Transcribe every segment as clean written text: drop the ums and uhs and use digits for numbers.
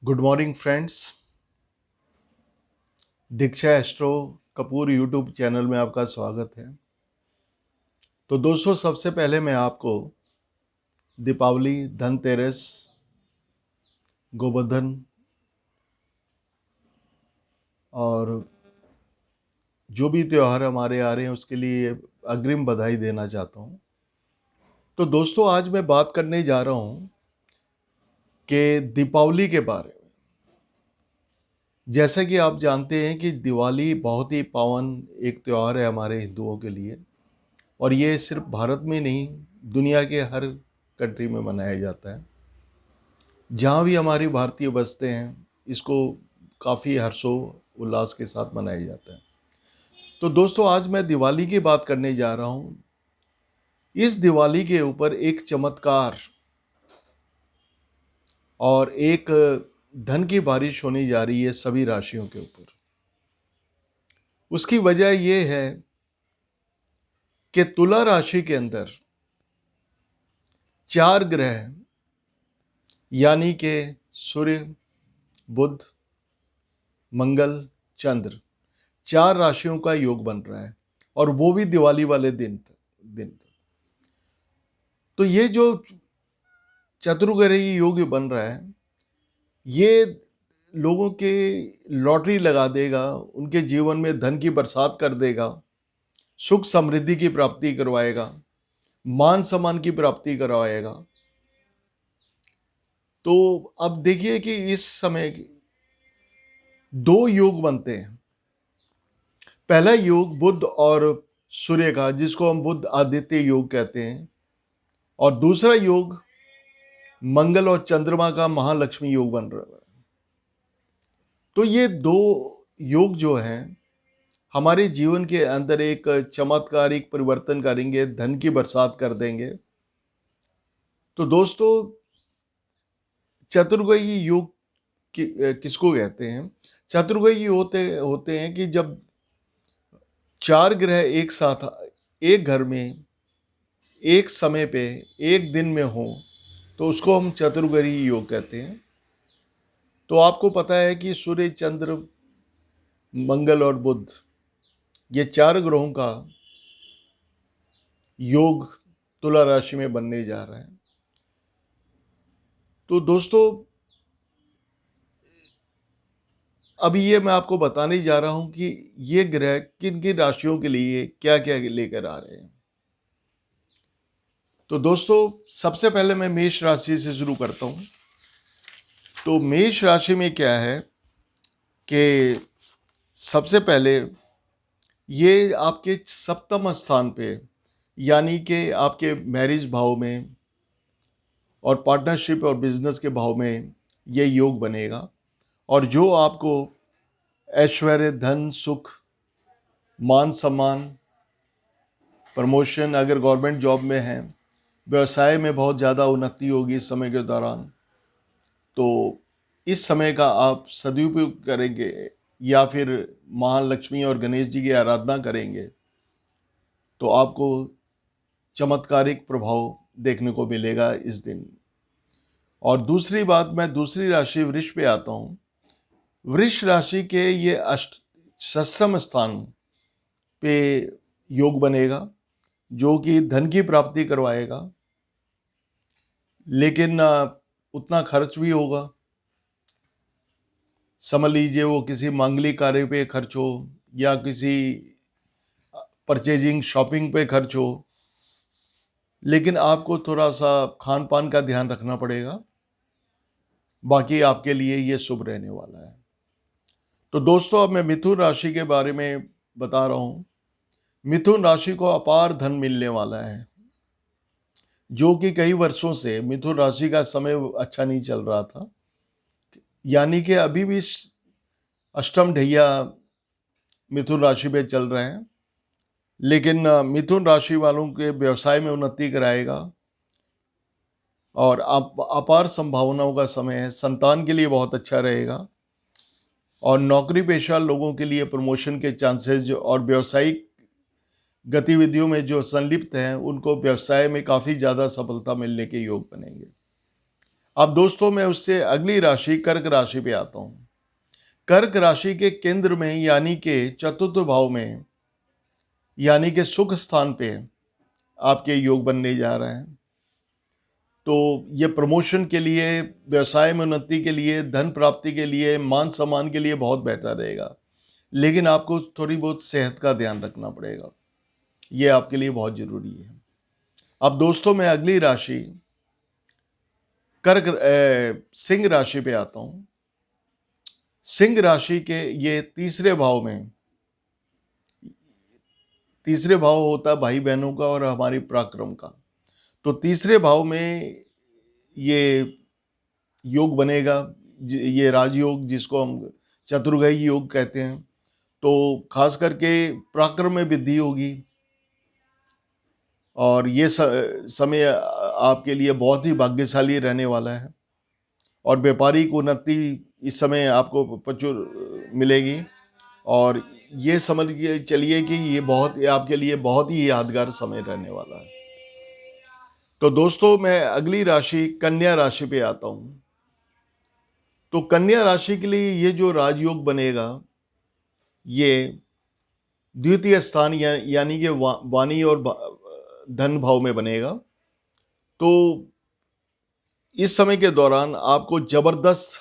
Good morning friends. Diksha astro Kapoor YouTube channel में आपका स्वागत है। तो दोस्तों, सबसे पहले मैं आपको दीपावली, धनतेरस, गोवर्धन और जो भी त्यौहार हमारे आ रहे हैं उसके लिए अग्रिम बधाई देना चाहता हूँ। तो दोस्तों, आज मैं बात करने जा रहा हूँ कि दीपावली के बारे में। जैसा कि आप जानते हैं कि दिवाली बहुत ही पावन एक त्यौहार है हमारे हिंदुओं के लिए, और ये सिर्फ भारत में नहीं, दुनिया के हर कंट्री में मनाया जाता है। जहाँ भी हमारी भारतीय बसते हैं, इसको काफ़ी हर्षो उल्लास के साथ मनाया जाता है। तो दोस्तों, आज मैं दिवाली की बात करने जा रहा हूँ। इस दिवाली के ऊपर एक चमत्कार और एक धन की बारिश होने जा रही है सभी राशियों के ऊपर। उसकी वजह यह है कि तुला राशि के अंदर 4 ग्रह यानी कि सूर्य, बुध, मंगल, चंद्र, 4 राशियों का योग बन रहा है, और वो भी दिवाली वाले दिन। तो ये जो चतुर्ग्रही योग बन रहा है, ये लोगों के लॉटरी लगा देगा, उनके जीवन में धन की बरसात कर देगा, सुख समृद्धि की प्राप्ति करवाएगा, मान सम्मान की प्राप्ति करवाएगा। तो अब देखिए कि इस समय 2 योग बनते हैं। पहला योग बुध और सूर्य का, जिसको हम बुध आदित्य योग कहते हैं, और दूसरा योग मंगल और चंद्रमा का महालक्ष्मी योग बन रहा है। तो ये 2 योग जो हैं हमारे जीवन के अंदर एक चमत्कारिक परिवर्तन करेंगे, धन की बरसात कर देंगे। तो दोस्तों, चतुर्ग्रही योग किसको कहते हैं? चतुर्ग्रही होते होते हैं कि जब 4 ग्रह एक साथ एक घर में एक समय पे एक दिन में हो, तो उसको हम चतुर्ग्रही योग कहते हैं। तो आपको पता है कि सूर्य, चंद्र, मंगल और बुध, ये 4 ग्रहों का योग तुला राशि में बनने जा रहा है। तो दोस्तों, अभी ये मैं आपको बताने जा रहा हूं कि ये ग्रह किन किन राशियों के लिए क्या क्या लेकर आ रहे हैं। तो दोस्तों, सबसे पहले मैं मेष राशि से शुरू करता हूं। तो मेष राशि में क्या है कि सबसे पहले ये आपके सप्तम स्थान पे, यानी कि आपके मैरिज भाव में और पार्टनरशिप और बिजनेस के भाव में ये योग बनेगा, और जो आपको ऐश्वर्य, धन, सुख, मान सम्मान, प्रमोशन, अगर गवर्नमेंट जॉब में हैं, व्यवसाय में बहुत ज़्यादा उन्नति होगी इस समय के दौरान। तो इस समय का आप सदुपयोग करेंगे या फिर महालक्ष्मी और गणेश जी की आराधना करेंगे, तो आपको चमत्कारिक प्रभाव देखने को मिलेगा इस दिन। और दूसरी बात, मैं दूसरी राशि वृष पे आता हूँ। वृष राशि के ये षष्ठम स्थान पे योग बनेगा, जो कि धन की प्राप्ति करवाएगा, लेकिन उतना खर्च भी होगा। समझ लीजिए वो किसी मांगलिक कार्य पे खर्च हो या किसी परचेजिंग शॉपिंग पे खर्च हो, लेकिन आपको थोड़ा सा खान पान का ध्यान रखना पड़ेगा। बाकी आपके लिए ये शुभ रहने वाला है। तो दोस्तों, अब मैं मिथुन राशि के बारे में बता रहा हूँ। मिथुन राशि को अपार धन मिलने वाला है, जो कि कई वर्षों से मिथुन राशि का समय अच्छा नहीं चल रहा था, यानी कि अभी भी अष्टम ढैया मिथुन राशि पे चल रहे हैं। लेकिन मिथुन राशि वालों के व्यवसाय में उन्नति कराएगा, और अपार संभावनाओं का समय है। संतान के लिए बहुत अच्छा रहेगा, और नौकरी पेशा लोगों के लिए प्रमोशन के चांसेस और व्यवसायिक गतिविधियों में जो संलिप्त हैं उनको व्यवसाय में काफ़ी ज़्यादा सफलता मिलने के योग बनेंगे। अब दोस्तों मैं उससे अगली राशि कर्क राशि पे आता हूँ। कर्क राशि के केंद्र में यानी के चतुर्थ भाव में यानी कि सुख स्थान पे आपके योग बनने जा रहे हैं। तो ये प्रमोशन के लिए, व्यवसाय में उन्नति के लिए, धन प्राप्ति के लिए, मान सम्मान के लिए बहुत बेहतर रहेगा। लेकिन आपको थोड़ी बहुत सेहत का ध्यान रखना पड़ेगा, ये आपके लिए बहुत जरूरी है। अब दोस्तों मैं अगली राशि सिंह राशि पे आता हूं। सिंह राशि के ये तीसरे भाव में, तीसरे भाव होता है भाई बहनों का और हमारी पराक्रम का। तो तीसरे भाव में ये योग बनेगा, ये राजयोग जिसको हम चतुर्गई योग कहते हैं। तो खास करके पराक्रम में वृद्धि होगी और ये समय आपके लिए बहुत ही भाग्यशाली रहने वाला है और व्यापारिक उन्नति इस समय आपको प्रचुर मिलेगी। और ये समझ के चलिए कि ये बहुत आपके लिए बहुत ही यादगार समय रहने वाला है। तो दोस्तों मैं अगली राशि कन्या राशि पे आता हूँ। तो कन्या राशि के लिए ये जो राजयोग बनेगा, ये द्वितीय स्थान यानी कि वाणी और धन भाव में बनेगा। तो इस समय के दौरान आपको जबरदस्त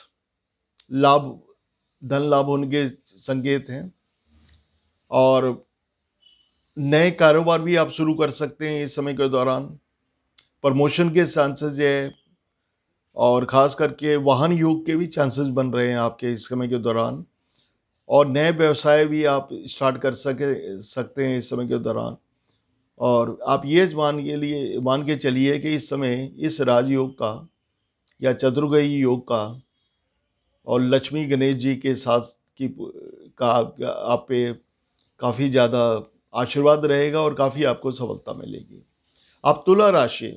लाभ, धन लाभ होने के संकेत हैं और नए कारोबार भी आप शुरू कर सकते हैं इस समय के दौरान। प्रमोशन के चांसेस है और खास करके वाहन योग के भी चांसेस बन रहे हैं आपके इस समय के दौरान। और नए व्यवसाय भी आप स्टार्ट कर सकते हैं इस समय के दौरान। और आप ये मान के चलिए कि इस समय इस राजयोग का या चतुर्गई योग का और लक्ष्मी गणेश जी के साथ की का आप पे काफ़ी ज़्यादा आशीर्वाद रहेगा और काफ़ी आपको सफलता मिलेगी। आप तुला राशि,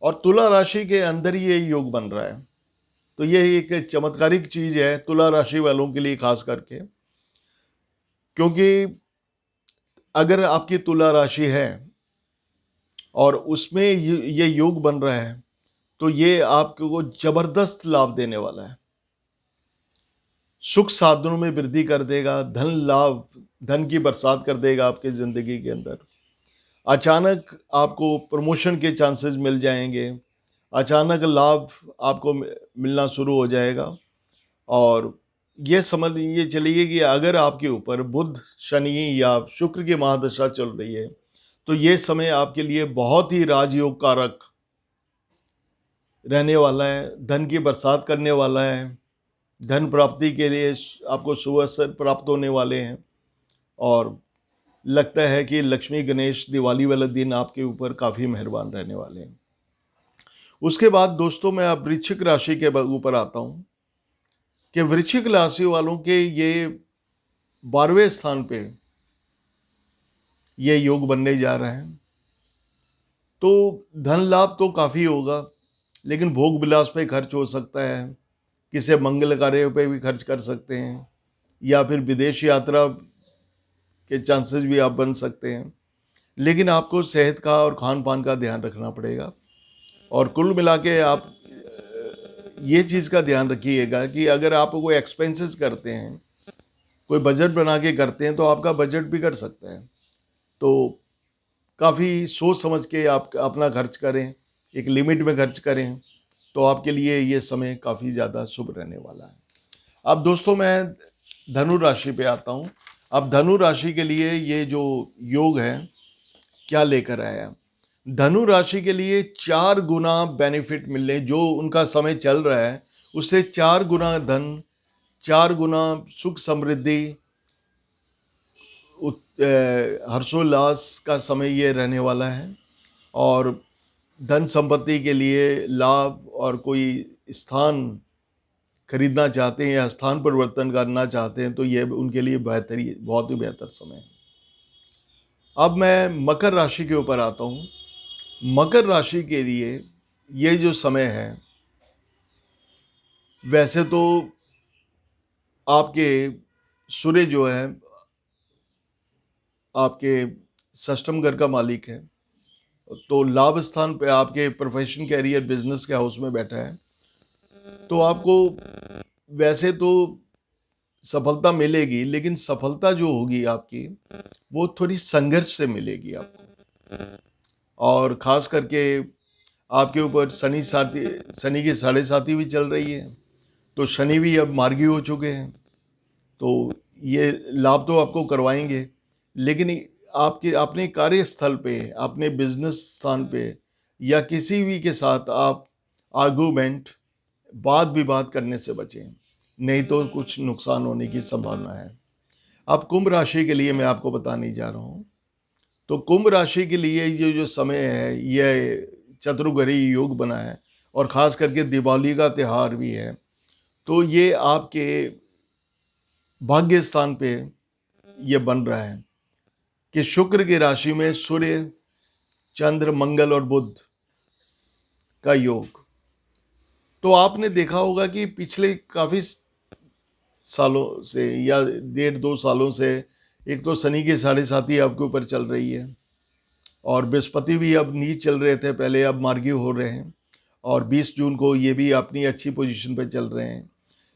और तुला राशि के अंदर ही ये योग बन रहा है। तो ये एक चमत्कारिक चीज़ है तुला राशि वालों के लिए खास करके, क्योंकि अगर आपकी तुला राशि है और उसमें ये योग बन रहा है तो ये आपको जबरदस्त लाभ देने वाला है। सुख साधनों में वृद्धि कर देगा, धन लाभ, धन की बरसात कर देगा आपके ज़िंदगी के अंदर। अचानक आपको प्रमोशन के चांसेस मिल जाएंगे, अचानक लाभ आपको मिलना शुरू हो जाएगा। और ये समझिए चलिए कि अगर आपके ऊपर बुध, शनि या शुक्र की महादशा चल रही है तो ये समय आपके लिए बहुत ही राजयोग कारक रहने वाला है, धन की बरसात करने वाला है, धन प्राप्ति के लिए आपको शुभ अवसर प्राप्त होने वाले हैं। और लगता है कि लक्ष्मी गणेश दिवाली वाले दिन आपके ऊपर काफ़ी मेहरबान रहने वाले हैं। उसके बाद दोस्तों मैं अब वृश्चिक राशि के ऊपर आता हूँ कि वृश्चिक राशि वालों के ये 12वें स्थान पे ये योग बनने जा रहे हैं। तो धन लाभ तो काफ़ी होगा, लेकिन भोग विलास पे खर्च हो सकता है, किसी मंगल कार्य पे भी खर्च कर सकते हैं, या फिर विदेश यात्रा के चांसेस भी आप बन सकते हैं। लेकिन आपको सेहत का और खान पान का ध्यान रखना पड़ेगा। और कुल मिला के आप ये चीज़ का ध्यान रखिएगा कि अगर आप कोई एक्सपेंसेस करते हैं, कोई बजट बना के करते हैं, तो आपका बजट भी कर सकता है। तो काफ़ी सोच समझ के आप अपना खर्च करें, एक लिमिट में खर्च करें, तो आपके लिए ये समय काफ़ी ज़्यादा शुभ रहने वाला है। अब दोस्तों मैं धनु राशि पे आता हूँ। अब धनु राशि के लिए ये जो योग है क्या लेकर आया। धनु राशि के लिए 4 गुना बेनिफिट मिलने, जो उनका समय चल रहा है उससे 4 गुना धन, 4 गुना सुख समृद्धि, हर्षोल्लास का समय ये रहने वाला है। और धन संपत्ति के लिए लाभ, और कोई स्थान खरीदना चाहते हैं या स्थान परिवर्तन करना चाहते हैं तो ये उनके लिए बेहतरी, बहुत ही बेहतर समय है। अब मैं मकर राशि के ऊपर आता हूँ। मकर राशि के लिए ये जो समय है, वैसे तो आपके सूर्य जो है आपके षष्ठम घर का मालिक है, तो लाभ स्थान पे आपके प्रोफेशन, कैरियर, बिजनेस के हाउस में बैठा है। तो आपको वैसे तो सफलता मिलेगी, लेकिन सफलता जो होगी आपकी वो थोड़ी संघर्ष से मिलेगी आपको। और खास करके आपके ऊपर शनि की साढ़े साती भी चल रही है, तो शनि भी अब मार्गी हो चुके हैं। तो ये लाभ तो आपको करवाएंगे, लेकिन आपके अपने कार्यस्थल पे, अपने बिजनेस स्थान पे या किसी भी के साथ आप आर्गूमेंट, वाद विवाद करने से बचें, नहीं तो कुछ नुकसान होने की संभावना है। अब कुंभ राशि के लिए मैं आपको बताने जा रहा हूँ। तो कुंभ राशि के लिए ये जो समय है, यह चतुर्ग्रही योग बना है और ख़ास करके दिवाली का त्यौहार भी है। तो ये आपके भाग्य स्थान पे ये बन रहा है कि शुक्र की राशि में सूर्य, चंद्र, मंगल और बुध का योग। तो आपने देखा होगा कि पिछले काफ़ी सालों से या 1.5-2 सालों से एक तो शनि की साढ़े साती आपके ऊपर चल रही है और बृहस्पति भी अब नीच चल रहे थे पहले, अब मार्गी हो रहे हैं और 20 जून को ये भी अपनी अच्छी पोजीशन पर चल रहे हैं।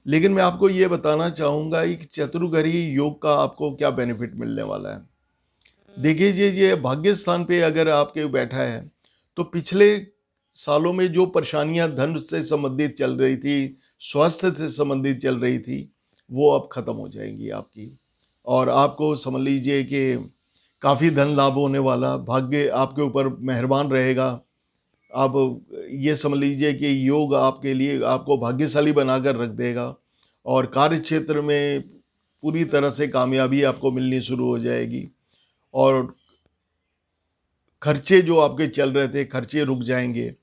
लेकिन मैं आपको ये बताना चाहूँगा कि चतुर्ग्रही योग का आपको क्या बेनिफिट मिलने वाला है। देखिए जी, ये भाग्य स्थान पे अगर आपके बैठा है तो पिछले सालों में जो परेशानियां धन से संबंधित चल रही थी, स्वास्थ्य से संबंधित चल रही थी, वो अब खत्म हो जाएंगी आपकी। और आपको समझ लीजिए कि काफ़ी धन लाभ होने वाला, भाग्य आपके ऊपर मेहरबान रहेगा। आप ये समझ लीजिए कि योग आपके लिए आपको भाग्यशाली बनाकर रख देगा और कार्य क्षेत्र में पूरी तरह से कामयाबी आपको मिलनी शुरू हो जाएगी और खर्चे जो आपके चल रहे थे, खर्चे रुक जाएंगे।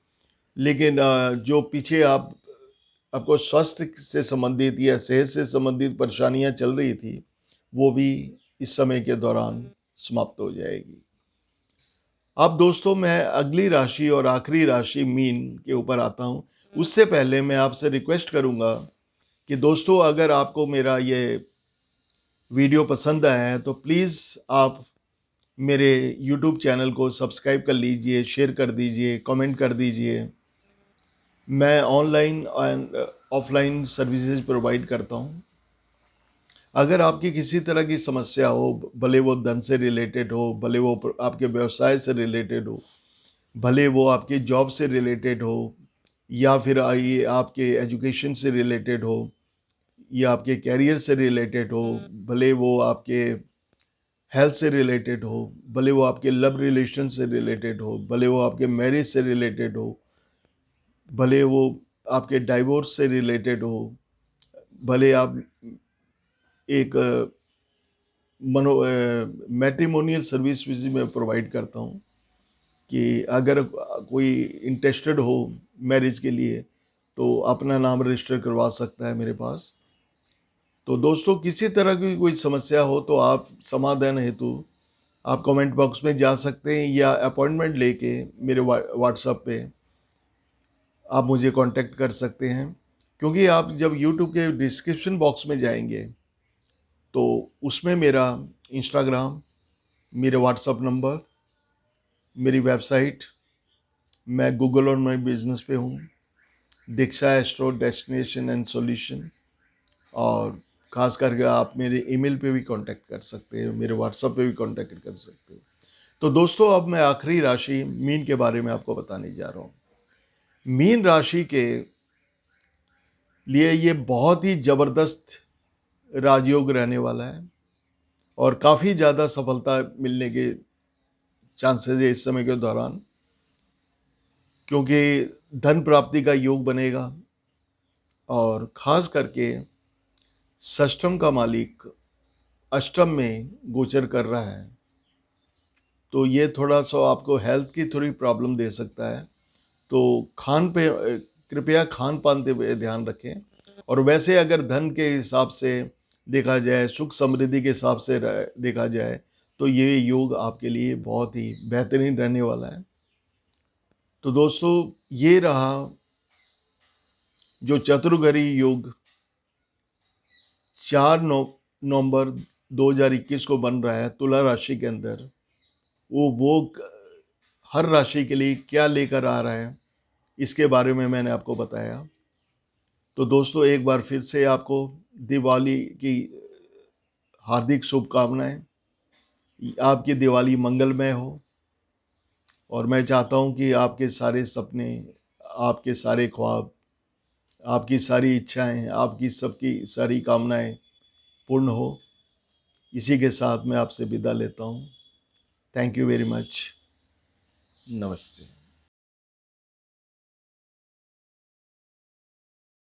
लेकिन जो पीछे आपको स्वास्थ्य से संबंधित या सेहत से संबंधित परेशानियां चल रही थी, वो भी इस समय के दौरान समाप्त हो जाएगी। अब दोस्तों, मैं अगली राशि और आखिरी राशि मीन के ऊपर आता हूँ। उससे पहले मैं आपसे रिक्वेस्ट करूँगा कि दोस्तों, अगर आपको मेरा ये वीडियो पसंद आया है तो प्लीज़ आप मेरे यूट्यूब चैनल को सब्सक्राइब कर लीजिए, शेयर कर दीजिए, कमेंट कर दीजिए। मैं online and offline services provide करता हूँ। अगर आपकी किसी तरह की समस्या हो, भले वो धन से रिलेटेड हो, भले वो आपके व्यवसाय से रिलेटेड हो, भले वो आपके जॉब से रिलेटेड हो, या फिर ये आपके एजुकेशन से रिलेटेड हो, या आपके कैरियर से रिलेटेड हो, भले वो आपके हेल्थ से रिलेटेड हो, भले वो आपके लव रिलेशन से रिलेटेड हो, भले वो आपके मैरिज से रिलेटेड हो, भले वो आपके डाइवोर्स से रिलेटेड हो, भले आप एक मनो मैट्रिमोनियल सर्विस भी मैं प्रोवाइड करता हूँ कि अगर कोई इंटरेस्टेड हो मैरिज के लिए तो अपना नाम रजिस्टर करवा सकता है मेरे पास। तो दोस्तों, किसी तरह की कोई समस्या हो तो आप समाधान हेतु आप कमेंट बॉक्स में जा सकते हैं या अपॉइंटमेंट लेके मेरे व्हाट्सएप पे आप मुझे कांटेक्ट कर सकते हैं। क्योंकि आप जब यूट्यूब के डिस्क्रिप्शन बॉक्स में जाएंगे तो उसमें मेरा इंस्टाग्राम, मेरे व्हाट्सएप नंबर, मेरी वेबसाइट, मैं गूगल और माई बिजनेस पे हूँ, दीक्षा एस्ट्रो डेस्टिनेशन एंड सॉल्यूशन। और ख़ास करके आप मेरे ईमेल पे भी कांटेक्ट कर सकते हैं, मेरे व्हाट्सएप पे भी कांटेक्ट कर सकते हो। तो दोस्तों, अब मैं आखिरी राशि मीन के बारे में आपको बताने जा रहा हूँ। मीन राशि के लिए ये बहुत ही ज़बरदस्त राजयोग रहने वाला है और काफ़ी ज़्यादा सफलता मिलने के चांसेस है इस समय के दौरान, क्योंकि धन प्राप्ति का योग बनेगा और ख़ास करके षष्ठम का मालिक अष्टम में गोचर कर रहा है। तो ये थोड़ा सा आपको हेल्थ की थोड़ी प्रॉब्लम दे सकता है। तो कृपया खान पान पे ध्यान रखें। और वैसे अगर धन के हिसाब से देखा जाए, सुख समृद्धि के हिसाब से देखा जाए, तो ये योग आपके लिए बहुत ही बेहतरीन रहने वाला है। तो दोस्तों, ये रहा जो चतुर्ग्रही योग 4 नवंबर 2021 को बन रहा है तुला राशि के अंदर। वो हर राशि के लिए क्या लेकर आ रहा है, इसके बारे में मैंने आपको बताया। तो दोस्तों एक बार फिर से आपको दिवाली की हार्दिक शुभकामनाएं। आपकी दिवाली मंगलमय हो और मैं चाहता हूं कि आपके सारे सपने, आपके सारे ख्वाब, आपकी सारी इच्छाएं, आपकी सबकी सारी कामनाएं पूर्ण हो। इसी के साथ मैं आपसे विदा लेता हूं। Thank you very much. नमस्ते।